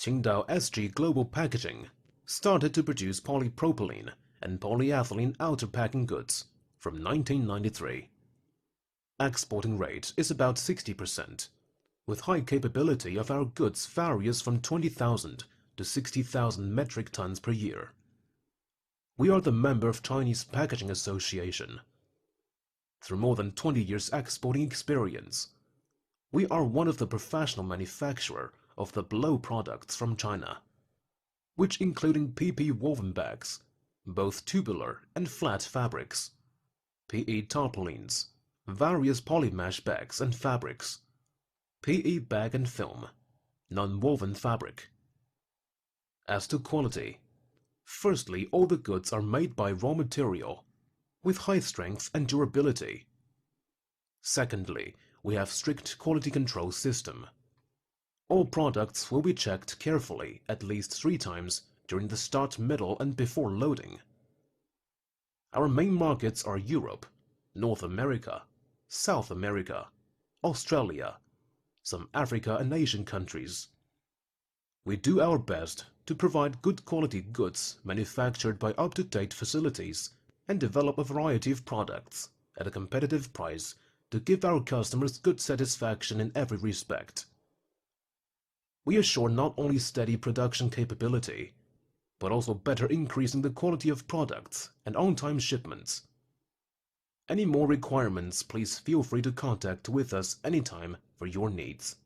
Qingdao SG Global Packaging started to produce polypropylene and polyethylene outer packing goods from 1993. Exporting rate is about 60%, with high capability of our goods varies from 20,000 to 60,000 metric tons per year. We are the member of Chinese Packaging Association. Through more than 20 years exporting experience, we are one of the professional manufacturer of the below products from China, which including PP woven bags, both tubular and flat fabrics, PE tarpaulins, various polymesh bags and fabrics, PE bag and film, non-woven fabric. As to quality, firstly, all the goods are made by raw material with high strength and durability. Secondly, we have strict quality control system. All products will be checked carefully at least 3 times during the start, middle, and before loading. Our main markets are Europe, North America, South America, Australia, some Africa and Asian countries. We do our best to provide good quality goods manufactured by up-to-date facilities and develop a variety of products at a competitive price to give our customers good satisfaction in every respect. We assure not only steady production capability, but also better increasing the quality of products and on-time shipments. Any more requirements, please feel free to contact with us anytime for your needs.